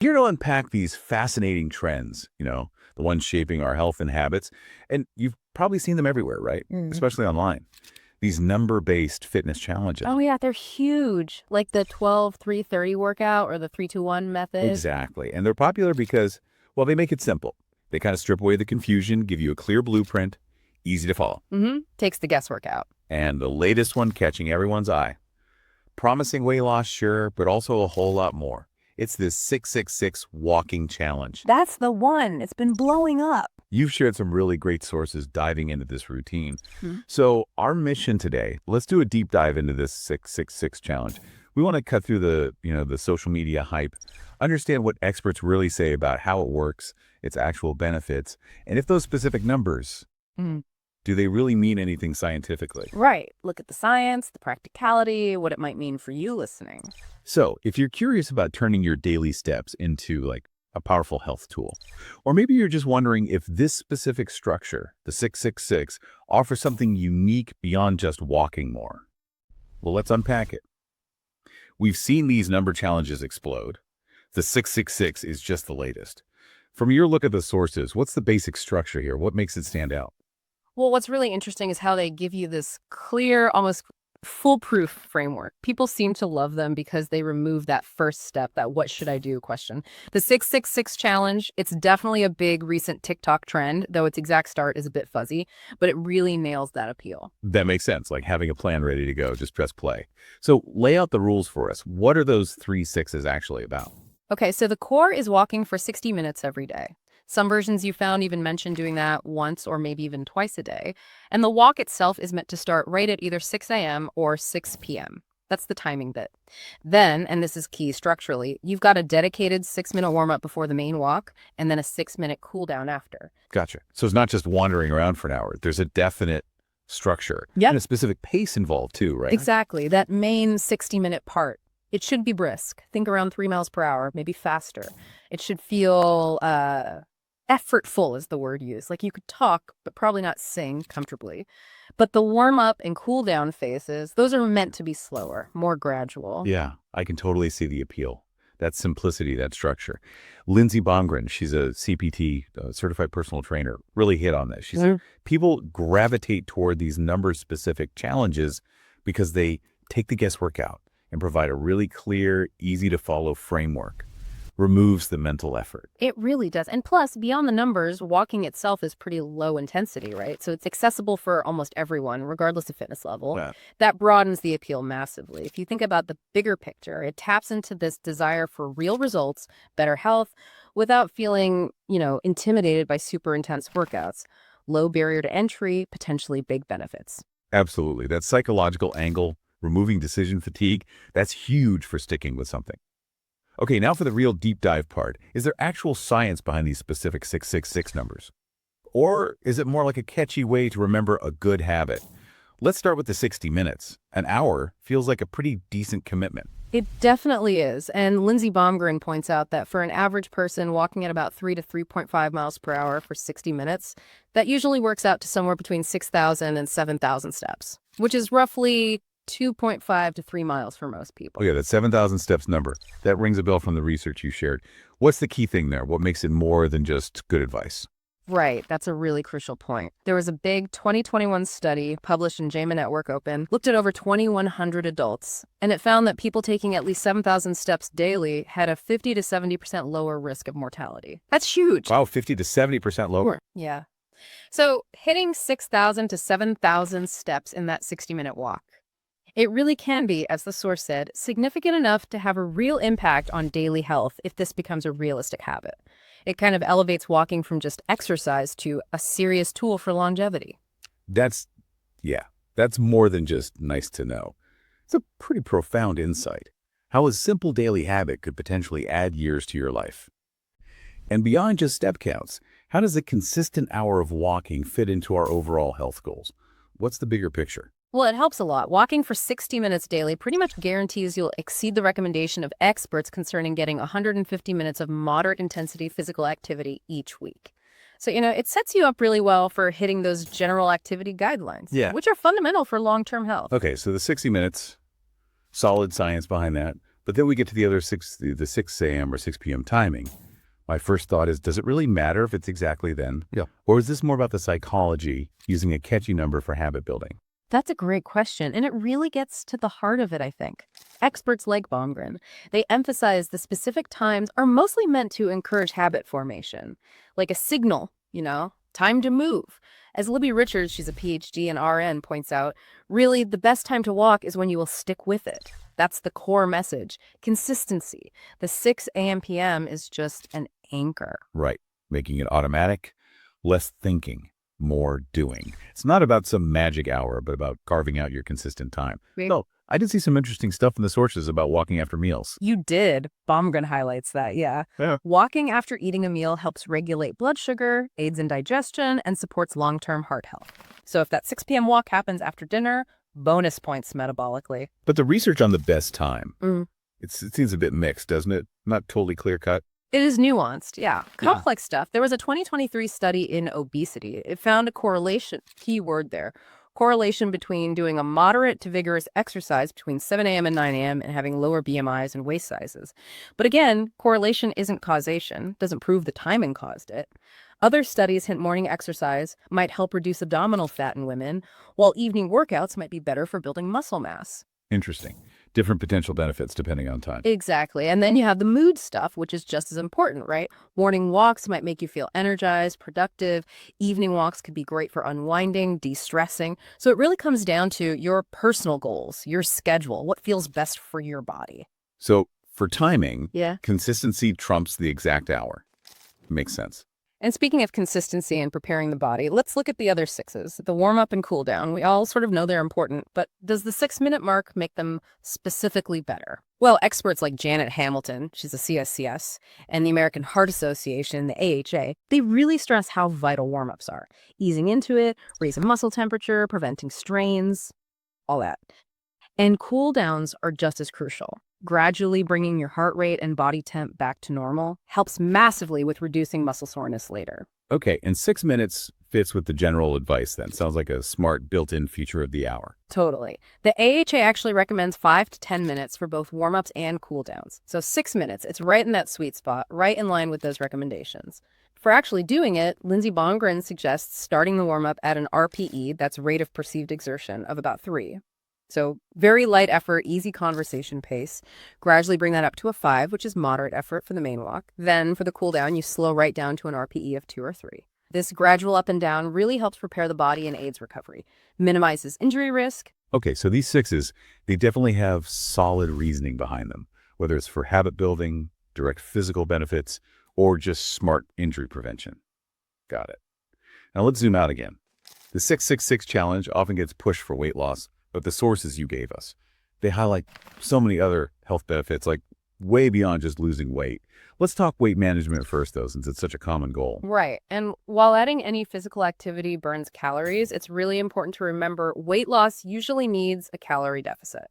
Here to unpack these fascinating trends, the ones shaping our health and habits, and you've probably seen them everywhere, right? Mm. Especially online. These number-based fitness challenges. Oh, yeah, they're huge. Like the 12-3-30 workout or the 3-2-1 method. Exactly. And they're popular because, well, they make it simple. They kind of strip away the confusion, give you a clear blueprint, easy to follow. Takes the guesswork out. And the latest one catching everyone's eye. Promising weight loss, sure, but also a whole lot more. It's this 666 walking challenge. That's the one. It's been blowing up. You've shared some really great sources diving into this routine. Hmm. So our mission today, let's do a deep dive into this 666 challenge. We want to cut through the social media hype, understand what experts really say about how it works, its actual benefits, and if those specific numbers, Mm. do they really mean anything scientifically? Right. Look at the science, the practicality, what it might mean for you listening. So if you're curious about turning your daily steps into like a powerful health tool, or maybe you're just wondering if this specific structure, the 666, offers something unique beyond just walking more. Well, let's unpack it. We've seen these number challenges explode. The 666 is just the latest. From your look at the sources, what's the basic structure here? What makes it stand out? Well, what's really interesting is how they give you this clear, almost foolproof framework. People seem to love them because they remove that first step, that what should I do question. The 666 challenge, it's definitely a big recent TikTok trend, though its exact start is a bit fuzzy, but it really nails that appeal. That makes sense, like having a plan ready to go, just press play. So lay out the rules for us. What are those 3 sixes actually about? Okay, so the core is walking for 60 minutes every day. Some versions you found even mention doing that once or maybe even twice a day. And the walk itself is meant to start right at either 6 a.m. or 6 p.m. That's the timing bit. Then, and this is key structurally, you've got a dedicated 6-minute warm-up before the main walk and then a 6-minute cool down after. Gotcha. So it's not just wandering around for an hour. There's a definite structure Yep. and a specific pace involved too, right? Exactly, that main 60-minute part. It should be brisk. Think around 3 miles per hour, maybe faster. It should feel effortful is the word used. Like you could talk, but probably not sing comfortably. But the warm up and cool down phases, those are meant to be slower, more gradual. Yeah, I can totally see the appeal. That simplicity, that structure. Lindsay Baumgren, she's a CPT, certified personal trainer, really hit on this. She said people gravitate toward these number-specific challenges because they take the guesswork out and provide a really clear, easy-to-follow framework. Removes the mental effort. It really does. And plus, beyond the numbers, walking itself is pretty low intensity, right? So it's accessible for almost everyone, regardless of fitness level. Yeah. That broadens the appeal massively. If you think about the bigger picture, it taps into this desire for real results, better health, without feeling, intimidated by super intense workouts. Low barrier to entry, potentially big benefits. Absolutely. That psychological angle, removing decision fatigue, that's huge for sticking with something. Okay, now for the real deep dive part. Is there actual science behind these specific 666 numbers? Or is it more like a catchy way to remember a good habit? Let's start with the 60 minutes. An hour feels like a pretty decent commitment. It definitely is. And Lindsay Baumgren points out that for an average person walking at about 3 to 3.5 miles per hour for 60 minutes, that usually works out to somewhere between 6,000 and 7,000 steps, which is roughly 2.5 to 3 miles for most people. Oh yeah, that 7,000 steps number. That rings a bell from the research you shared. What's the key thing there? What makes it more than just good advice? Right. That's a really crucial point. There was a big 2021 study published in JAMA Network Open, looked at over 2,100 adults, and it found that people taking at least 7,000 steps daily had a 50 to 70% lower risk of mortality. That's huge. Wow, 50 to 70% lower. Yeah. So hitting 6,000 to 7,000 steps in that 60-minute walk, it really can be, as the source said, significant enough to have a real impact on daily health if this becomes a realistic habit. It kind of elevates walking from just exercise to a serious tool for longevity. That's more than just nice to know. It's a pretty profound insight. How a simple daily habit could potentially add years to your life. And beyond just step counts, how does a consistent hour of walking fit into our overall health goals? What's the bigger picture? Well, it helps a lot. Walking for 60 minutes daily pretty much guarantees you'll exceed the recommendation of experts concerning getting 150 minutes of moderate intensity physical activity each week. So, it sets you up really well for hitting those general activity guidelines, which are fundamental for long-term health. Okay, so the 60 minutes, solid science behind that. But then we get to the 6 a.m. or 6 p.m. timing. My first thought is, does it really matter if it's exactly then? Yeah. Or is this more about the psychology using a catchy number for habit building? That's a great question, and it really gets to the heart of it, I think. Experts like Baumgren, they emphasize the specific times are mostly meant to encourage habit formation, like a signal, time to move. As Libby Richards, she's a PhD and RN, points out, really the best time to walk is when you will stick with it. That's the core message. Consistency. The 6 a.m. p.m. is just an anchor. Right. Making it automatic, less thinking, more doing. It's not about some magic hour, but about carving out your consistent time. So I did see some interesting stuff in the sources about walking after meals. You did. Baumgren highlights that, yeah. Walking after eating a meal helps regulate blood sugar, aids in digestion, and supports long-term heart health. So if that 6 p.m. walk happens after dinner, bonus points metabolically. But the research on the best time, it seems a bit mixed, doesn't it? Not totally clear-cut. It is nuanced, yeah. Complex stuff. There was a 2023 study in obesity. It found a correlation, key word there, correlation between doing a moderate to vigorous exercise between 7 a.m. and 9 a.m. and having lower BMIs and waist sizes. But again, correlation isn't causation, doesn't prove the timing caused it. Other studies hint morning exercise might help reduce abdominal fat in women, while evening workouts might be better for building muscle mass. Interesting. Different potential benefits depending on time. Exactly. And then you have the mood stuff, which is just as important, right? Morning walks might make you feel energized, productive. Evening walks could be great for unwinding, de-stressing. So it really comes down to your personal goals, your schedule, what feels best for your body. So for timing, Yeah. consistency trumps the exact hour. Makes sense. And speaking of consistency and preparing the body, let's look at the other sixes, the warm-up and cool-down. We all sort of know they're important, but does the 6-minute mark make them specifically better? Well, experts like Janet Hamilton, she's a CSCS, and the American Heart Association, the AHA, they really stress how vital warm-ups are. Easing into it, raising muscle temperature, preventing strains, all that. And cool-downs are just as crucial. Gradually bringing your heart rate and body temp back to normal helps massively with reducing muscle soreness later. Okay, and 6 minutes fits with the general advice then. Sounds like a smart built-in feature of the hour. Totally. The AHA actually recommends 5 to 10 minutes for both warm-ups and cool-downs. So 6 minutes, it's right in that sweet spot, right in line with those recommendations. For actually doing it, Lindsey Baumgren suggests starting the warm-up at an RPE, that's rate of perceived exertion, of about 3. So very light effort, easy conversation pace. Gradually bring that up to a 5, which is moderate effort for the main walk. Then for the cool down, you slow right down to an RPE of 2 or 3. This gradual up and down really helps prepare the body and aids recovery, minimizes injury risk. Okay, so these 6s, they definitely have solid reasoning behind them, whether it's for habit building, direct physical benefits, or just smart injury prevention. Got it. Now let's zoom out again. The 666 challenge often gets pushed for weight loss, but the sources you gave us, they highlight so many other health benefits, like way beyond just losing weight. Let's talk weight management first, though, since it's such a common goal. Right. And while adding any physical activity burns calories, it's really important to remember weight loss usually needs a calorie deficit.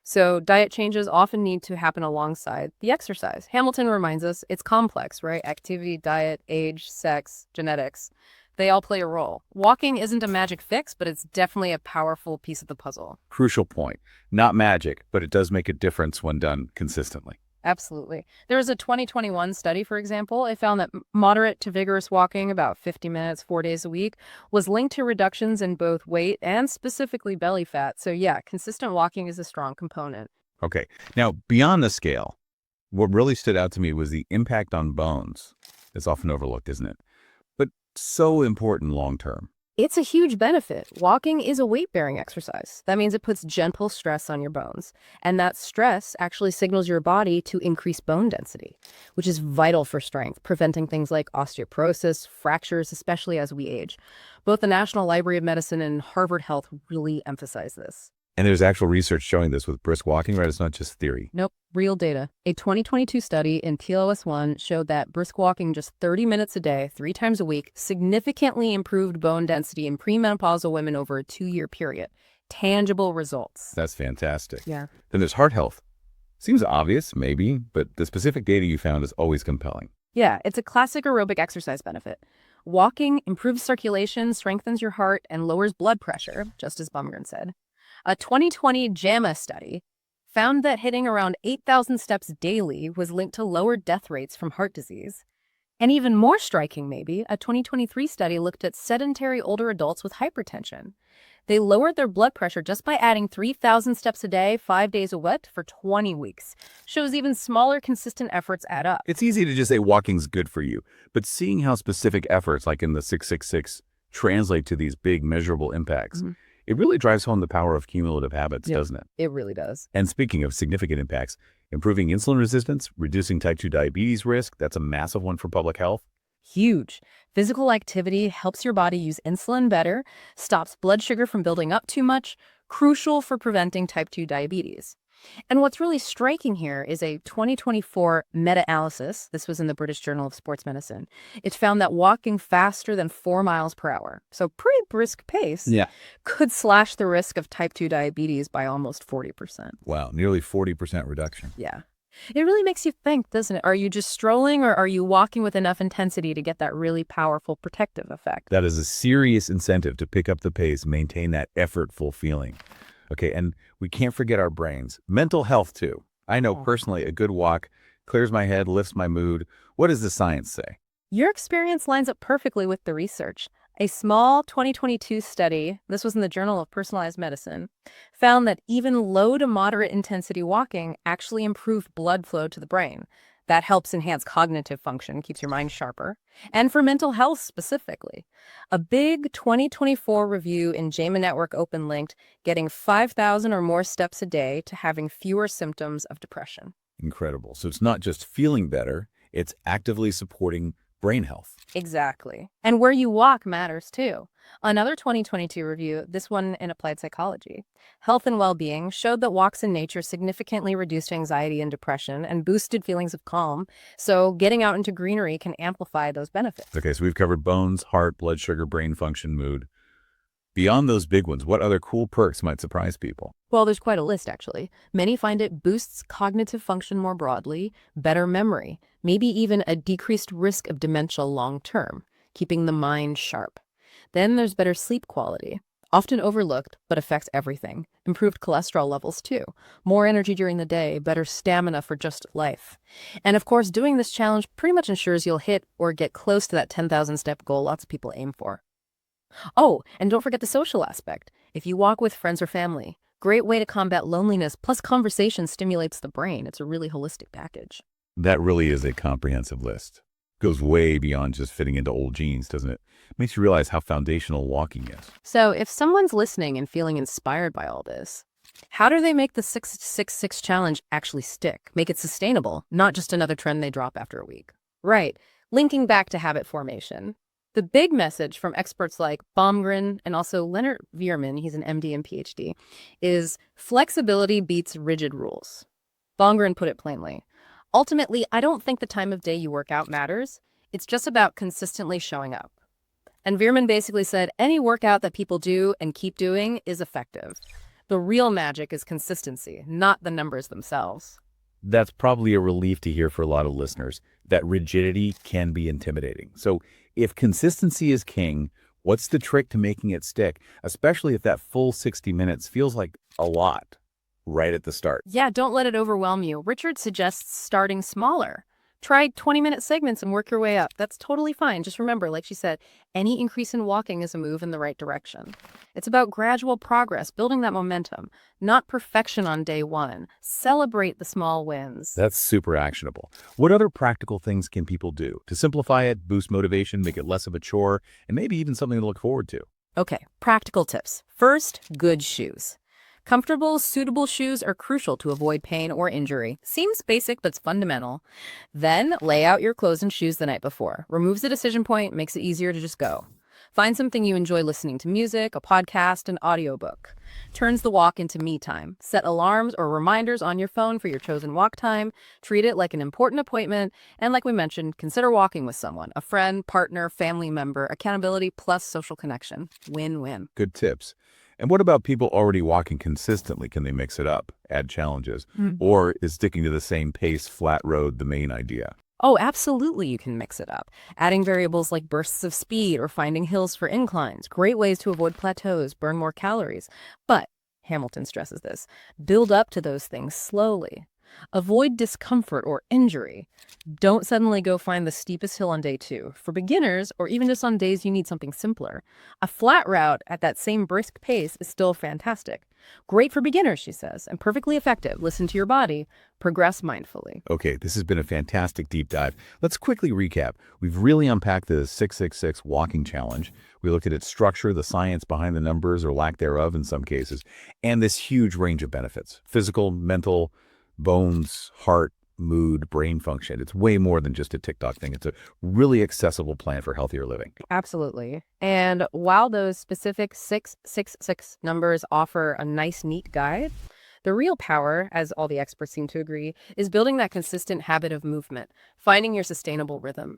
So diet changes often need to happen alongside the exercise. Hamilton reminds us it's complex, right? Activity, diet, age, sex, genetics. They all play a role. Walking isn't a magic fix, but it's definitely a powerful piece of the puzzle. Crucial point. Not magic, but it does make a difference when done consistently. Absolutely. There was a 2021 study, for example. It found that moderate to vigorous walking, about 50 minutes, 4 days a week, was linked to reductions in both weight and specifically belly fat. So yeah, consistent walking is a strong component. Okay. Now, beyond the scale, what really stood out to me was the impact on bones. It's often overlooked, isn't it? But so important long-term. It's a huge benefit. Walking is a weight-bearing exercise. That means it puts gentle stress on your bones. And that stress actually signals your body to increase bone density, which is vital for strength, preventing things like osteoporosis, fractures, especially as we age. Both the National Library of Medicine and Harvard Health really emphasize this. And there's actual research showing this with brisk walking, right? It's not just theory. Nope, real data. A 2022 study in PLOS1 showed that brisk walking just 30 minutes a day, 3 times a week, significantly improved bone density in premenopausal women over a 2-year period. Tangible results. That's fantastic. Yeah. Then there's heart health. Seems obvious, maybe, but the specific data you found is always compelling. Yeah, it's a classic aerobic exercise benefit. Walking improves circulation, strengthens your heart, and lowers blood pressure, just as Baumgren said. A 2020 JAMA study found that hitting around 8,000 steps daily was linked to lower death rates from heart disease. And even more striking, maybe, a 2023 study looked at sedentary older adults with hypertension. They lowered their blood pressure just by adding 3,000 steps a day, 5 days a week for 20 weeks. Shows even smaller, consistent efforts add up. It's easy to just say walking's good for you, but seeing how specific efforts like in the 666 translate to these big measurable impacts, it really drives home the power of cumulative habits, doesn't it? It really does. And speaking of significant impacts, improving insulin resistance, reducing type 2 diabetes risk, that's a massive one for public health. Huge. Physical activity helps your body use insulin better, stops blood sugar from building up too much, crucial for preventing type 2 diabetes. And what's really striking here is a 2024 meta-analysis. This was in the British Journal of Sports Medicine. It found that walking faster than 4 miles per hour, so pretty brisk pace, could slash the risk of type 2 diabetes by almost 40%. Wow, nearly 40% reduction. Yeah. It really makes you think, doesn't it? Are you just strolling or are you walking with enough intensity to get that really powerful protective effect? That is a serious incentive to pick up the pace, maintain that effortful feeling. Okay, and we can't forget our brains. Mental health, too. I know personally a good walk clears my head, lifts my mood. What does the science say? Your experience lines up perfectly with the research. A small 2022 study, this was in the Journal of Personalized Medicine, found that even low to moderate intensity walking actually improved blood flow to the brain. That helps enhance cognitive function, keeps your mind sharper, and for mental health specifically. A big 2024 review in JAMA Network Open linked getting 5,000 or more steps a day to having fewer symptoms of depression. Incredible. So it's not just feeling better, it's actively supporting brain health. Exactly. And where you walk matters too. Another 2022 review, this one in applied psychology, Health and Well-Being, showed that walks in nature significantly reduced anxiety and depression and boosted feelings of calm. So getting out into greenery can amplify those benefits. Okay, so we've covered bones, heart, blood sugar, brain function, mood. Beyond those big ones, what other cool perks might surprise people? Well, there's quite a list, actually. Many find it boosts cognitive function more broadly, better memory, maybe even a decreased risk of dementia long-term, keeping the mind sharp. Then there's better sleep quality, often overlooked, but affects everything. Improved cholesterol levels, too. More energy during the day, better stamina for just life. And of course, doing this challenge pretty much ensures you'll hit or get close to that 10,000-step goal lots of people aim for. Oh, and don't forget the social aspect. If you walk with friends or family, great way to combat loneliness, plus conversation stimulates the brain. It's a really holistic package. That really is a comprehensive list. Goes way beyond just fitting into old jeans, doesn't it? Makes you realize how foundational walking is. So if someone's listening and feeling inspired by all this, how do they make the 666 challenge actually stick? Make it sustainable, not just another trend they drop after a week. Right, linking back to habit formation. The big message from experts like Baumgren and also Leonard Veerman, he's an MD and PhD, is flexibility beats rigid rules. Baumgren put it plainly. Ultimately, I don't think the time of day you work out matters. It's just about consistently showing up. And Veerman basically said any workout that people do and keep doing is effective. The real magic is consistency, not the numbers themselves. That's probably a relief to hear for a lot of listeners, that rigidity can be intimidating. So if consistency is king, what's the trick to making it stick, especially if that full 60 minutes feels like a lot right at the start? Yeah, don't let it overwhelm you. Richard suggests starting smaller. Try 20-minute segments and work your way up. That's totally fine. Just remember, like she said, any increase in walking is a move in the right direction. It's about gradual progress, building that momentum, not perfection on day one. Celebrate the small wins. That's super actionable. What other practical things can people do to simplify it, boost motivation, make it less of a chore, and maybe even something to look forward to? Okay, practical tips. First, good shoes. Comfortable, suitable shoes are crucial to avoid pain or injury. Seems basic, but it's fundamental. Then, lay out your clothes and shoes the night before. Removes the decision point, makes it easier to just go. Find something you enjoy listening to: music, a podcast, an audiobook. Turns the walk into me time. Set alarms or reminders on your phone for your chosen walk time. Treat it like an important appointment. And like we mentioned, consider walking with someone, a friend, partner, family member. Accountability plus social connection. Win-win. Good tips. And what about people already walking consistently? Can they mix it up, add challenges? Or is sticking to the same pace, flat road, the main idea? Oh, absolutely, you can mix it up. Adding variables like bursts of speed or finding hills for inclines. Great ways to avoid plateaus, burn more calories. But Hamilton stresses this. Build up to those things slowly. Avoid discomfort or injury. Don't suddenly go find the steepest hill on day 2. For beginners, or even just on days you need something simpler, a flat route at that same brisk pace is still fantastic. Great for beginners, she says, and perfectly effective. Listen to your body. Progress mindfully. Okay, this has been a fantastic deep dive. Let's quickly recap. We've really unpacked the 666 walking challenge. We looked at its structure, the science behind the numbers or lack thereof in some cases, and this huge range of benefits: physical, mental, bones, heart, mood, brain function. It's way more than just a TikTok thing. It's a really accessible plan for healthier living. Absolutely. And while those specific 666 numbers offer a nice, neat guide, the real power, as all the experts seem to agree, is building that consistent habit of movement, finding your sustainable rhythm.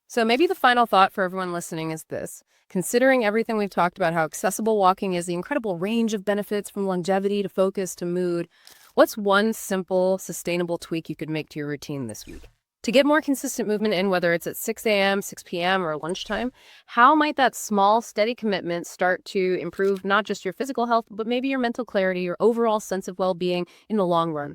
So maybe the final thought for everyone listening is this. Considering everything we've talked about, how accessible walking is, the incredible range of benefits from longevity to focus to mood, what's one simple, sustainable tweak you could make to your routine this week? To get more consistent movement in, whether it's at 6 a.m., 6 p.m., or lunchtime, how might that small, steady commitment start to improve not just your physical health, but maybe your mental clarity, your overall sense of well-being in the long run?